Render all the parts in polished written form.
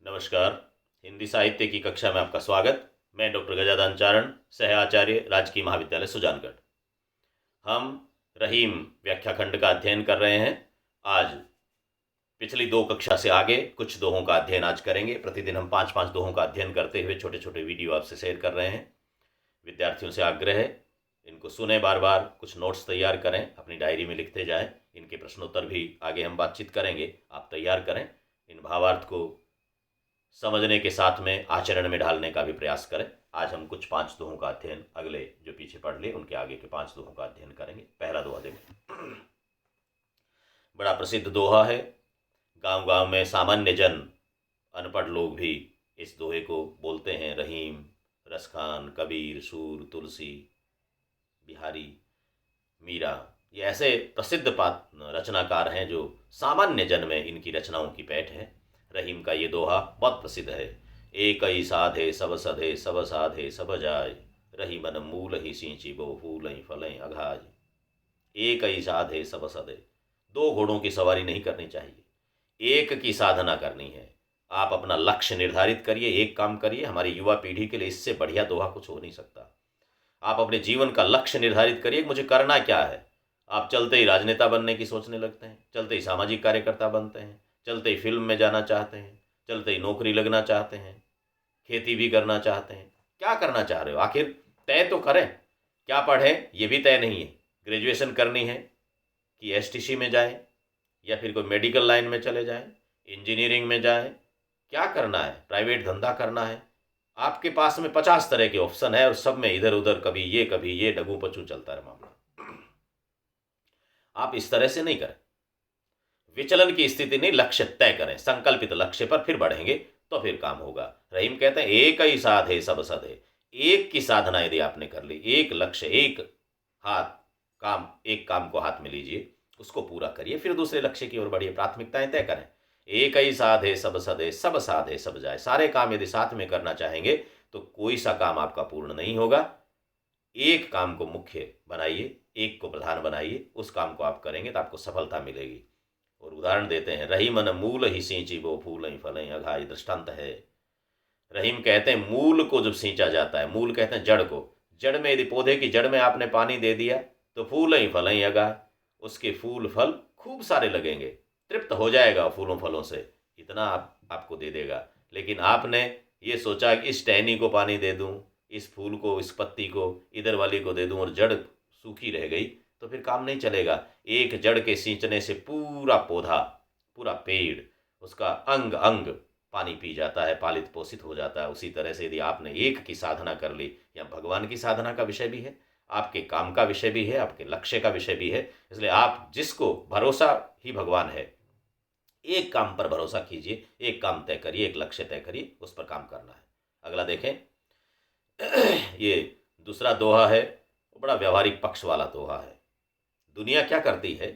नमस्कार। हिंदी साहित्य की कक्षा में आपका स्वागत। मैं डॉक्टर गजानन चारण, सह आचार्य, राजकीय महाविद्यालय सुजानगढ़। हम रहीम व्याख्याखंड का अध्ययन कर रहे हैं। आज पिछली 2 कक्षा से आगे कुछ दोहों का अध्ययन आज करेंगे। प्रतिदिन हम 5-5 दोहों का अध्ययन करते हुए छोटे छोटे वीडियो आपसे शेयर कर रहे हैं। विद्यार्थियों से आग्रह है, इनको सुने, बार बार कुछ नोट्स तैयार करें, अपनी डायरी में लिखते जाएं। इनके प्रश्नोत्तर भी आगे हम बातचीत करेंगे, आप तैयार करें। इन भावार्थ को समझने के साथ में आचरण में ढालने का भी प्रयास करें। आज हम कुछ 5 दोहों का अध्ययन, अगले जो पीछे पढ़ लिए उनके आगे के 5 दोहों का अध्ययन करेंगे। पहला दोहा देखें। बड़ा प्रसिद्ध दोहा है। गांव गांव में सामान्य जन, अनपढ़ लोग भी इस दोहे को बोलते हैं। रहीम, रसखान, कबीर, सूर, तुलसी, बिहारी, मीरा, ये ऐसे प्रसिद्ध रचनाकार हैं जो सामान्य जन में इनकी रचनाओं की पैठ है। रहीम का ये दोहा बहुत प्रसिद्ध है। एक ही साधे सब सधे, सब साधे सब जाय, रही मन मूल ही सींची बो फूल ही फल अघाय। एक ही साधे सब सधे, 2 घोड़ों की सवारी नहीं करनी चाहिए, एक की साधना करनी है। आप अपना लक्ष्य निर्धारित करिए, एक काम करिए। हमारी युवा पीढ़ी के लिए इससे बढ़िया दोहा कुछ हो नहीं सकता। आप अपने जीवन का लक्ष्य निर्धारित करिए, मुझे करना क्या है। आप चलते ही राजनेता बनने की सोचने लगते हैं, चलते ही सामाजिक कार्यकर्ता बनते हैं, चलते ही फिल्म में जाना चाहते हैं, चलते ही नौकरी लगना चाहते हैं, खेती भी करना चाहते हैं। क्या करना चाह रहे हो आखिर? तय तो करें। क्या पढ़ें ये भी तय नहीं है। ग्रेजुएशन करनी है कि एसटीसी में जाएं, या फिर कोई मेडिकल लाइन में चले जाएं, इंजीनियरिंग में जाएं, क्या करना है? प्राइवेट धंधा करना है? आपके पास में 50 तरह के ऑप्शन है और सब में इधर उधर कभी ये डगू पचू चलता है मामला। आप इस तरह से नहीं करें। विचलन की स्थिति नहीं, लक्ष्य तय करें, संकल्पित लक्ष्य पर फिर बढ़ेंगे तो फिर काम होगा। रहीम कहते हैं एक ही साधे सब सधे। एक की साधना यदि आपने कर ली, एक लक्ष्य, एक हाथ काम, एक काम को हाथ में लीजिए, उसको पूरा करिए, फिर दूसरे लक्ष्य की ओर बढ़िए, प्राथमिकताएं तय करें। एक ही साधे सब सधे, सब साधे सब जाए। सारे काम यदि साथ में करना चाहेंगे तो कोई सा काम आपका पूर्ण नहीं होगा। एक काम को मुख्य बनाइए, एक को प्रधान बनाइए, उस काम को आप करेंगे तो आपको सफलता मिलेगी। और उदाहरण देते हैं, रही मन मूल ही सींची वो फूल ही फल ही अघाई। दृष्टांत है। रहीम कहते हैं मूल को जब सींचा जाता है, मूल कहते हैं जड़ को, जड़ में यदि पौधे की जड़ में आपने पानी दे दिया तो फूल ही फल ही अघाय, उसके फूल फल खूब सारे लगेंगे, तृप्त हो जाएगा फूलों फलों से, इतना आपको दे देगा। लेकिन आपने ये सोचा कि इस टहनी को पानी दे दूं, इस फूल को, इस पत्ती को, इधर वाली को दे दूं, और जड़ सूखी रह गई तो फिर काम नहीं चलेगा। एक जड़ के सींचने से पूरा पौधा, पूरा पेड़, उसका अंग अंग पानी पी जाता है, पालित पोषित हो जाता है। उसी तरह से यदि आपने एक की साधना कर ली, या भगवान की साधना का विषय भी है, आपके काम का विषय भी है, आपके लक्ष्य का विषय भी है, इसलिए आप जिसको भरोसा ही भगवान है, एक काम पर भरोसा कीजिए, एक काम तय करिए, एक लक्ष्य तय करिए, उस पर काम करना है। अगला देखें। ये दूसरा दोहा है, वो बड़ा व्यवहारिक पक्ष वाला दोहा है। दुनिया क्या करती है?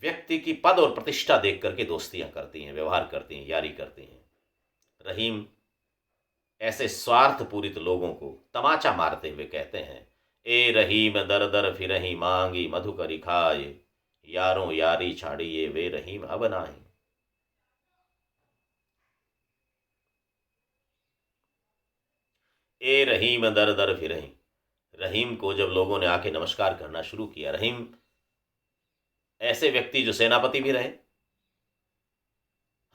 व्यक्ति की पद और प्रतिष्ठा देख करके दोस्तियां करती हैं, व्यवहार करती हैं, यारी करती हैं। रहीम ऐसे स्वार्थ पूरित लोगों को तमाचा मारते हुए कहते हैं, ए रहीम दर दर फिरही मांगी मधुकरी खाए, यारों यारी छाड़िए वे रहीम अब नाही। ए रहीम दर दर फिरही। रहीम को जब लोगों ने आके नमस्कार करना शुरू किया, रहीम ऐसे व्यक्ति जो सेनापति भी रहे,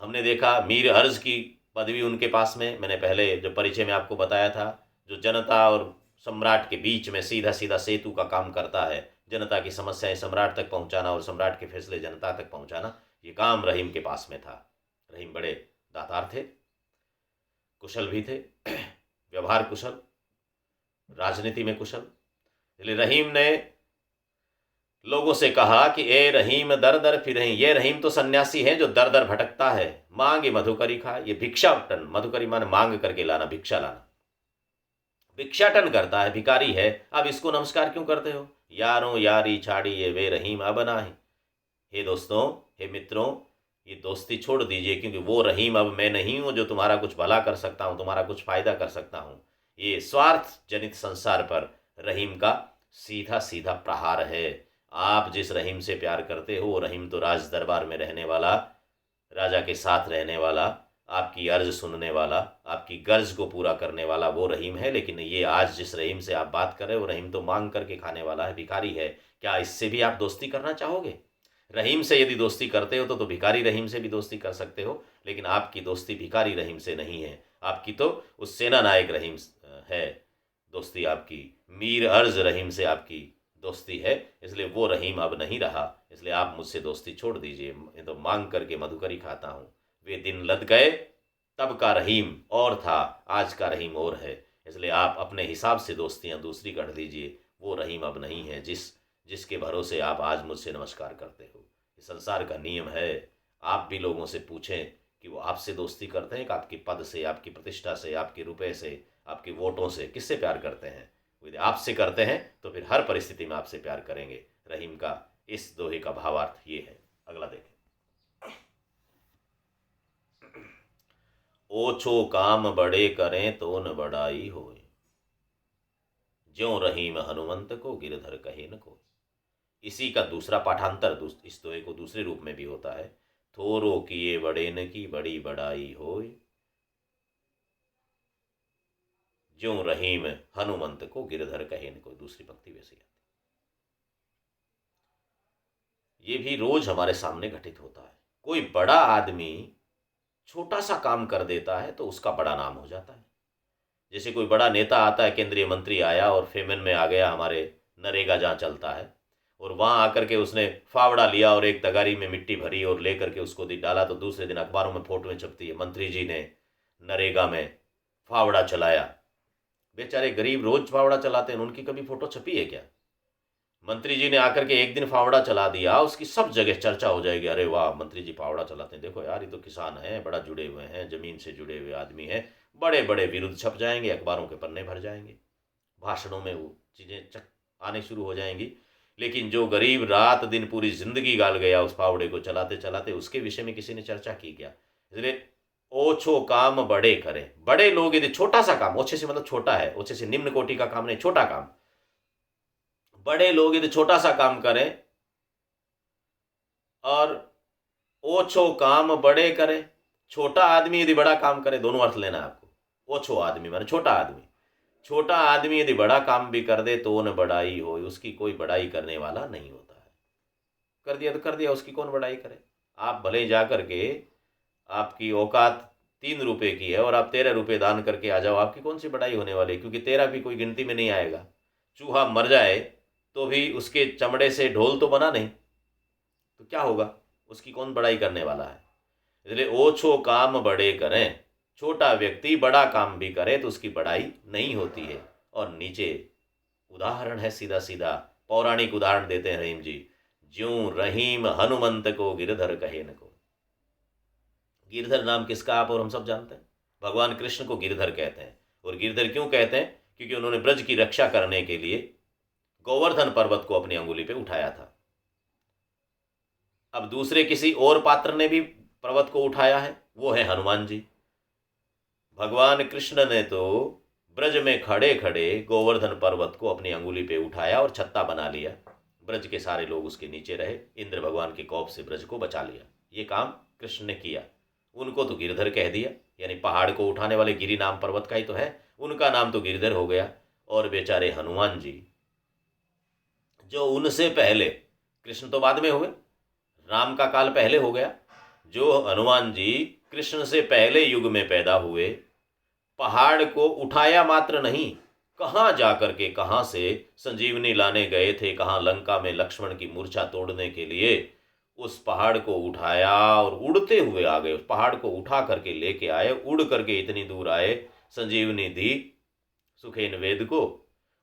हमने देखा मीर अर्ज की पदवी उनके पास में, मैंने पहले जो परिचय में आपको बताया था, जो जनता और सम्राट के बीच में सीधा सीधा सेतु का काम करता है, जनता की समस्याएं सम्राट तक पहुंचाना और सम्राट के फैसले जनता तक पहुंचाना, ये काम रहीम के पास में था। रहीम बड़े दातार थे, कुशल भी थे, व्यवहार कुशल, राजनीति में कुशल। इसलिए रहीम ने लोगों से कहा कि ए रहीम दर दर फिरहीं। ये रहीम तो सन्यासी है जो दर दर भटकता है, मांगे मधुकरी खा। ये भिक्षाटन, मधुकरी माने मांग करके लाना, भिक्षा लाना, भिक्षाटन करता है, भिकारी है। अब इसको नमस्कार क्यों करते हो? यारों यारी छाड़ी ये वे रहीम अब नाही। हे दोस्तों, हे मित्रों, ये दोस्ती छोड़ दीजिए, क्योंकि वो रहीम अब मैं नहीं हूं जो तुम्हारा कुछ भला कर सकता हूं, तुम्हारा कुछ फायदा कर सकता हूं। ये स्वार्थ जनित संसार पर रहीम का सीधा सीधा प्रहार है। आप जिस रहीम से प्यार करते हो, वो रहीम तो राज दरबार में रहने वाला, राजा के साथ रहने वाला, आपकी अर्ज सुनने वाला, आपकी गर्ज को पूरा करने वाला वो रहीम है। लेकिन ये आज जिस रहीम से आप बात कर रहे हो, वो रहीम तो मांग करके खाने वाला है, भिखारी है। क्या इससे भी आप दोस्ती करना चाहोगे? रहीम से यदि दोस्ती करते हो तो भिखारी रहीम से भी दोस्ती कर सकते हो, लेकिन आपकी दोस्ती भिखारी रहीम से नहीं है। आपकी तो उस सेना नायक रहीम है दोस्ती, आपकी मीर अर्ज रहीम से आपकी दोस्ती है। इसलिए वो रहीम अब नहीं रहा, इसलिए आप मुझसे दोस्ती छोड़ दीजिए। मैं तो मांग करके मधुकरी खाता हूँ। वे दिन लद गए, तब का रहीम और था, आज का रहीम और है। इसलिए आप अपने हिसाब से दोस्तियाँ दूसरी कर लीजिए। वो रहीम अब नहीं है जिसके भरोसे आप आज मुझसे नमस्कार करते हो। ये संसार का नियम है। आप भी लोगों से पूछें कि वो आपसे दोस्ती करते हैं कि आपके पद से, आपकी प्रतिष्ठा से, आपके रुपए से, आपके वोटों से, किससे प्यार करते हैं? यदि आपसे करते हैं तो फिर हर परिस्थिति में आपसे प्यार करेंगे। रहीम का इस दोहे का भावार्थ ये है। अगला देखें। ओछो काम बड़े करें तो न बड़ाई होए, ज्यों रहीम हनुमंत को गिरधर कहे न कोई। इसी का दूसरा पाठांतर इस दोहे को दूसरे रूप में भी होता है। थोरो किए बड़े न की बड़ी बड़ाई होए, ज्यों रहीम हनुमंत को गिरधर कहे न कोई। दूसरी पंक्ति वैसे आती। ये भी रोज हमारे सामने घटित होता है। कोई बड़ा आदमी छोटा सा काम कर देता है तो उसका बड़ा नाम हो जाता है। जैसे कोई बड़ा नेता आता है, केंद्रीय मंत्री आया और फेमन में आ गया, हमारे नरेगा जहाँ चलता है, और वहाँ आकर के उसने फावड़ा लिया और एक तगारी में मिट्टी भरी और लेकर के उसको डाला, तो दूसरे दिन अखबारों में फोटोएं छपती है, मंत्री जी ने नरेगा में फावड़ा चलाया। बेचारे गरीब रोज फावड़ा चलाते हैं, उनकी कभी फोटो छपी है क्या? मंत्री जी ने आकर के एक दिन फावड़ा चला दिया, उसकी सब जगह चर्चा हो जाएगी। अरे वाह, मंत्री जी फावड़ा चलाते हैं, देखो यार ये तो किसान हैं, बड़ा जुड़े हुए हैं, जमीन से जुड़े हुए आदमी हैं। बड़े बड़े विरुद्ध छप जाएंगे, अखबारों के पन्ने भर जाएंगे, भाषणों में वो चीज़ें आने शुरू हो जाएंगी। लेकिन जो गरीब रात दिन पूरी जिंदगी गाल गया उस फावड़े को चलाते चलाते, उसके विषय में किसी ने चर्चा की क्या? इसलिए ओछो काम बड़े करें। बड़े लोग यदि छोटा सा काम, ओछे से मतलब छोटा है, ओछे से निम्न कोटि का काम नहीं, छोटा काम, बड़े लोग यदि छोटा सा काम करें, और ओछो काम बड़े करें, छोटा आदमी यदि बड़ा काम करे, दोनों अर्थ लेना है आपको। ओछो आदमी माने छोटा आदमी, छोटा आदमी यदि बड़ा काम भी कर दे तो न बड़ाई हो, उसकी कोई बड़ाई करने वाला नहीं होता है। कर दिया तो कर दिया, उसकी कौन बड़ाई करे? आप भले ही जा करके, आपकी औकात 3 रुपए की है और आप 13 रुपए दान करके आ जाओ, आपकी कौन सी बड़ाई होने वाली है? क्योंकि 13 भी कोई गिनती में नहीं आएगा। चूहा मर जाए तो भी उसके चमड़े से ढोल तो बना नहीं, तो क्या होगा? उसकी कौन बड़ाई करने वाला है? इसलिए ओछो काम बड़े करें, छोटा व्यक्ति बड़ा काम भी करे तो उसकी बड़ाई नहीं होती है। और नीचे उदाहरण है, सीधा सीधा पौराणिक उदाहरण देते हैं रहीम जी। ज्यों रहीम हनुमंत को गिरधर कहे न को। गिरधर नाम किसका आप और हम सब जानते हैं। भगवान कृष्ण को गिरधर कहते हैं। और गिरधर क्यों कहते हैं? क्योंकि उन्होंने ब्रज की रक्षा करने के लिए गोवर्धन पर्वत को अपनी अंगुली पे उठाया था। अब दूसरे किसी और पात्र ने भी पर्वत को उठाया है, वो है हनुमान जी। भगवान कृष्ण ने तो ब्रज में खड़े खड़े गोवर्धन पर्वत को अपनी अंगुली पे उठाया और छत्ता बना लिया। ब्रज के सारे लोग उसके नीचे रहे, इंद्र भगवान के कोप से ब्रज को बचा लिया। ये काम कृष्ण ने किया। उनको तो गिरधर कह दिया, यानी पहाड़ को उठाने वाले गिरि नाम पर्वत का ही तो है, उनका नाम तो गिरधर हो गया। और बेचारे हनुमान जी, जो उनसे पहले, कृष्ण तो बाद में हुए, राम का काल पहले हो गया, जो हनुमान जी कृष्ण से पहले युग में पैदा हुए, पहाड़ को उठाया मात्र नहीं, कहाँ जाकर के कहाँ से संजीवनी लाने गए थे, कहाँ लंका में लक्ष्मण की मूर्छा तोड़ने के लिए उस पहाड़ को उठाया और उड़ते हुए आ गए। उस पहाड़ को उठा करके लेके आए, उड़ करके इतनी दूर आए, संजीवनी दी सुखेन वेद को,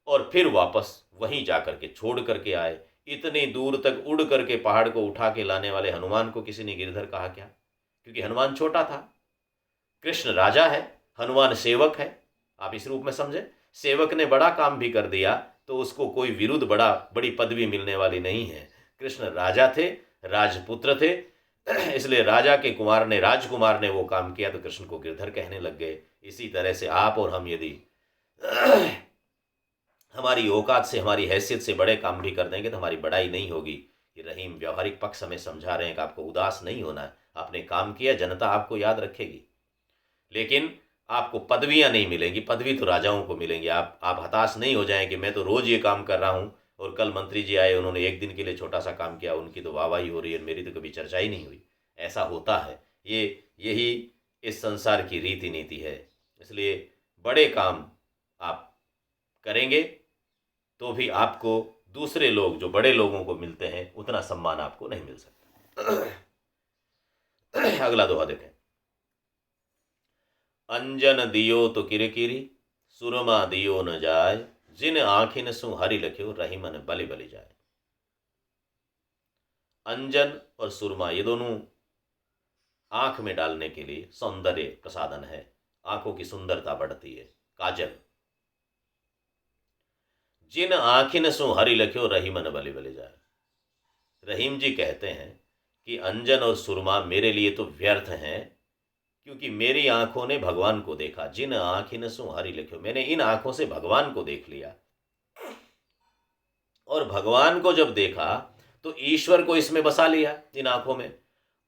और फिर वापस वहीं जा करके छोड़ करके आए। इतनी दूर तक उड़ करके पहाड़ को उठा के लाने वाले हनुमान को किसी ने गिरधर कहा क्या? क्योंकि हनुमान छोटा था। कृष्ण राजा है, हनुमान सेवक है। आप इस रूप में समझे, सेवक ने बड़ा काम भी कर दिया तो उसको कोई विरुद्ध बड़ी पदवी मिलने वाली नहीं है। कृष्ण राजा थे, राजपुत्र थे, इसलिए राजा के कुमार ने, राजकुमार ने वो काम किया तो कृष्ण को गिरधर कहने लग गए। इसी तरह से आप और हम यदि हमारी औकात से, हमारी हैसियत से बड़े काम भी कर देंगे तो हमारी बड़ाई नहीं होगी। ये रहीम व्यवहारिक पक्ष हमें समझा रहे हैं कि आपको उदास नहीं होना है। आपने काम किया, जनता आपको याद रखेगी। लेकिन आपको पदवियां नहीं मिलेंगी, पदवी तो राजाओं को मिलेंगी। आप हताश नहीं हो जाएं कि मैं तो रोज ये काम कर रहा हूँ और कल मंत्री जी आए, उन्होंने एक दिन के लिए छोटा सा काम किया, उनकी तो वाहवाही हो रही है, मेरी तो कभी चर्चा ही नहीं हुई। ऐसा होता है, यही इस संसार की रीति नीति है। इसलिए बड़े काम आप करेंगे तो भी आपको दूसरे लोग जो बड़े लोगों को मिलते हैं उतना सम्मान आपको नहीं मिल सकता। अगला दोहा देखें। अंजन दियो तो किरकिरी, सुरमा दियो न जाय, जिन आँखिन सु हरि लख्यो, रही मन बलि बलि जाए। अंजन और सुरमा ये दोनों आंख में डालने के लिए सौंदर्य प्रसाधन है, आंखों की सुंदरता बढ़ती है, काजल। जिन आँखिन सु हरि लख्यो, रही मन बलि बलि जाए। रहीम जी कहते हैं कि अंजन और सुरमा मेरे लिए तो व्यर्थ हैं, क्योंकि मेरी आंखों ने भगवान को देखा। जिन आँखिन सु हरि लख्यो, मैंने इन आंखों से भगवान को देख लिया, और भगवान को जब देखा तो ईश्वर को इसमें बसा लिया इन आंखों में।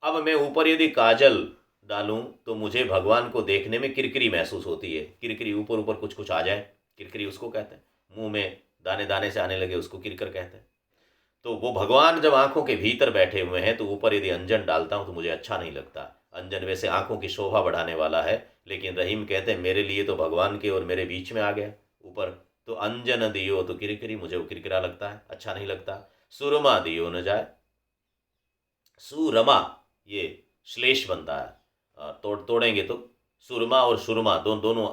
अब मैं ऊपर यदि काजल डालूं तो मुझे भगवान को देखने में किरकिरी महसूस होती है। किरकिरी, ऊपर ऊपर कुछ कुछ आ जाए, किरकिरी उसको कहते हैं। मुंह में दाने दाने से आने लगे उसको किरकर कहते हैं। तो वो भगवान जब आंखों के भीतर बैठे हुए हैं तो ऊपर यदि अंजन डालता हूं तो मुझे अच्छा नहीं लगता। अंजन वैसे आंखों की शोभा बढ़ाने वाला है, लेकिन रहीम कहते हैं मेरे लिए तो भगवान के और मेरे बीच में आ गया ऊपर। तो अंजन दियो तो किरकिरी, मुझे वो किरकिरा लगता है, अच्छा नहीं लगता। सुरमा दियो न जाए, सुरमा ये श्लेष बनता है, तोड़ेंगे तो सुरमा और सुरमा दोनों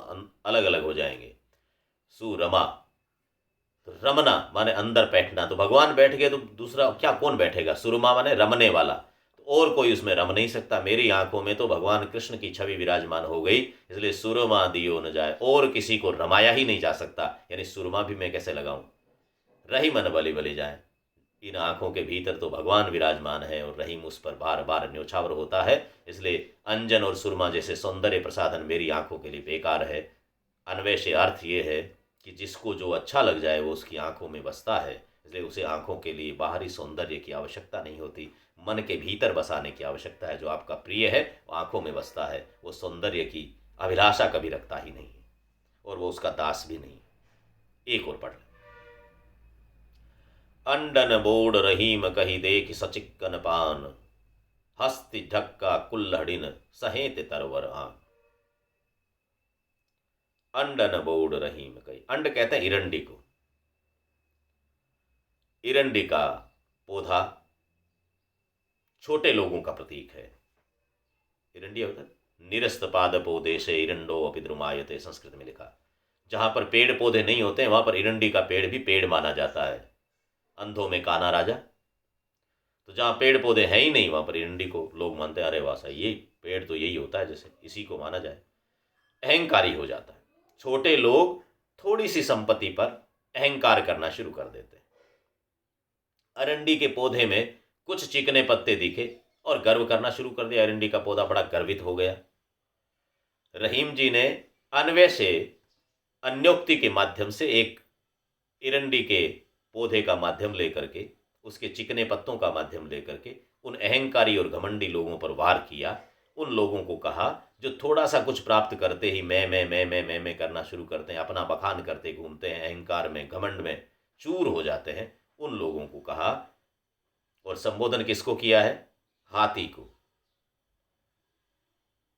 अलग अलग हो जाएंगे। सुरमा तो रमना माने अंदर बैठना, तो भगवान बैठ गए तो दूसरा क्या कौन बैठेगा। सुरमा माने रमने वाला, तो और कोई उसमें रम नहीं सकता। मेरी आंखों में तो भगवान कृष्ण की छवि विराजमान हो गई, इसलिए सुरमा दियो न जाए, और किसी को रमाया ही नहीं जा सकता। यानी सुरमा भी मैं कैसे लगाऊं, रही मन बलि बलि जाए। इन आंखों के भीतर तो भगवान विराजमान है और रहीम उस पर बार बार न्योछावर होता है। इसलिए अंजन और सुरमा जैसे सौंदर्य प्रसाधन मेरी आंखों के लिए बेकार है। अन्वय से अर्थ ये है कि जिसको जो अच्छा लग जाए वो उसकी आंखों में बसता है, इसलिए उसे आंखों के लिए बाहरी सौंदर्य की आवश्यकता नहीं होती, मन के भीतर बसाने की आवश्यकता है। जो आपका प्रिय है वो आंखों में बसता है, वो सौंदर्य की अभिलाषा कभी रखता ही नहीं है और वो उसका दास भी नहीं। एक और पढ़ लें। अंडन बोड़ रहीम कही देख सचिक्कन पान, हस्ति ढक्का कुल्हड़िन सहेत तरवर आन। अंडन बोड़ रहीम कही, अंड कहते हैं इरंडी को। इरंडी का पौधा छोटे लोगों का प्रतीक है। इरंडी होता है निरस्त पाद पौधे से इरंडो अपिद्रुमायते, संस्कृत में लिखा। जहां पर पेड़ पौधे नहीं होते हैं वहां पर इरंडी का पेड़ भी पेड़ माना जाता है। अंधों में काना राजा, तो जहाँ पेड़ पौधे हैं ही नहीं वहाँ पर इरंडी को लोग मानते हैं, अरे वाह सही, ये पेड़ तो यही होता है, जैसे इसी को माना जाए। अहंकारी हो जाता है। छोटे लोग थोड़ी सी संपत्ति पर अहंकार करना शुरू कर देते हैं। अरंडी के पौधे में कुछ चिकने पत्ते दिखे और गर्व करना शुरू कर दिया। अरंडी का पौधा बड़ा गर्वित हो गया। रहीम जी ने अन्वय से, अन्योक्ति के माध्यम से एक इरंडी के पौधे का माध्यम लेकर के, उसके चिकने पत्तों का माध्यम लेकर के उन अहंकारी और घमंडी लोगों पर वार किया। उन लोगों को कहा जो थोड़ा सा कुछ प्राप्त करते ही मैं करना शुरू करते हैं, अपना बखान करते घूमते हैं, अहंकार में घमंड में चूर हो जाते हैं, उन लोगों को कहा। और संबोधन किसको किया है? हाथी को।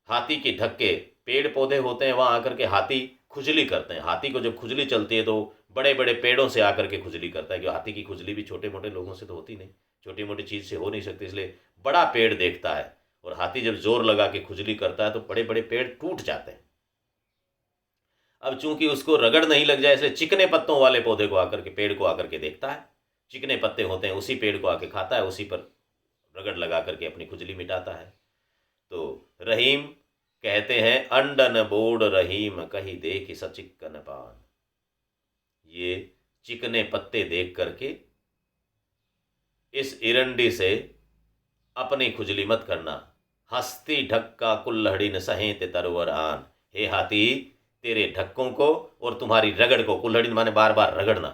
हाथी के ढक्के पेड़ पौधे होते हैं, वहां आकर के हाथी खुजली करते हैं। हाथी को जब खुजली चलती है तो बड़े बड़े पेड़ों से आकर के खुजली करता है, क्योंकि हाथी की खुजली भी छोटे मोटे लोगों से तो होती नहीं, छोटी मोटी चीज से हो नहीं सकती, इसलिए बड़ा पेड़ देखता है। और हाथी जब जोर लगा के खुजली करता है तो बड़े बड़े पेड़ टूट जाते हैं। अब चूंकि उसको रगड़ नहीं लग जाए, इसलिए चिकने पत्तों वाले पौधे को आकर के, पेड़ को आकर के देखता है, चिकने पत्ते होते हैं, उसी पेड़ को आके खाता है, उसी पर रगड़ लगा करके अपनी खुजली मिटाता है। तो रहीम कहते हैं अंडन बोड़ रहीम कही देख सचिक्कन पान। ये चिकने पत्ते देख करके इस इरंडी से अपनी खुजली मत करना। हस्ती ढक्का कुल्हड़ी न सहेते तरवर आन। हे हाथी, तेरे ढक्कों को और तुम्हारी रगड़ को, कुल्हड़ी माने बार बार रगड़ना,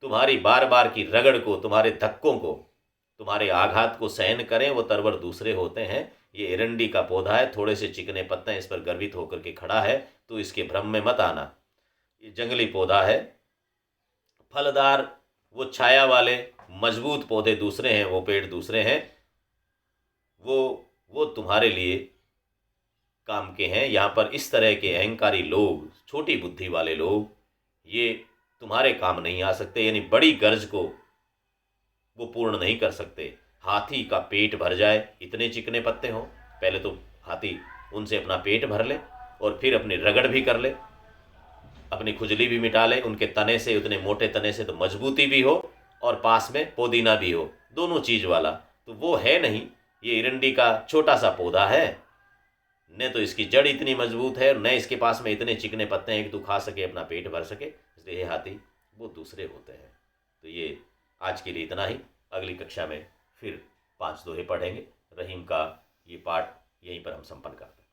तुम्हारी बार बार की रगड़ को, तुम्हारे धक्कों को, तुम्हारे आघात को सहन करें, वो तरवर दूसरे होते हैं। ये एरंडी का पौधा है, थोड़े से चिकने पत्ते हैं, इस पर गर्वित होकर के खड़ा है, तो इसके भ्रम में मत आना। ये जंगली पौधा है, फलदार वो छाया वाले मजबूत पौधे दूसरे हैं, वो पेड़ दूसरे हैं, वो तुम्हारे लिए काम के हैं। यहाँ पर इस तरह के अहंकारी लोग, छोटी बुद्धि वाले लोग, ये तुम्हारे काम नहीं आ सकते, यानी बड़ी गर्ज को वो पूर्ण नहीं कर सकते। हाथी का पेट भर जाए, इतने चिकने पत्ते हों, पहले तो हाथी उनसे अपना पेट भर ले और फिर अपनी रगड़ भी कर ले, अपनी खुजली भी मिटा ले। उनके तने से, उतने मोटे तने से तो मजबूती भी हो और पास में पुदीना भी हो, दोनों चीज वाला तो वो है नहीं। ये एरंडी का छोटा सा पौधा है, न तो इसकी जड़ इतनी मजबूत है, न इसके पास में इतने चिकने पत्ते हैं कि तू खा सके, अपना पेट भर सके। इसलिए ये हाथी वो दूसरे होते हैं। तो ये आज के लिए इतना ही। अगली कक्षा में फिर 5 दोहे पढ़ेंगे। रहीम का ये पाठ यहीं पर हम संपन्न करते हैं।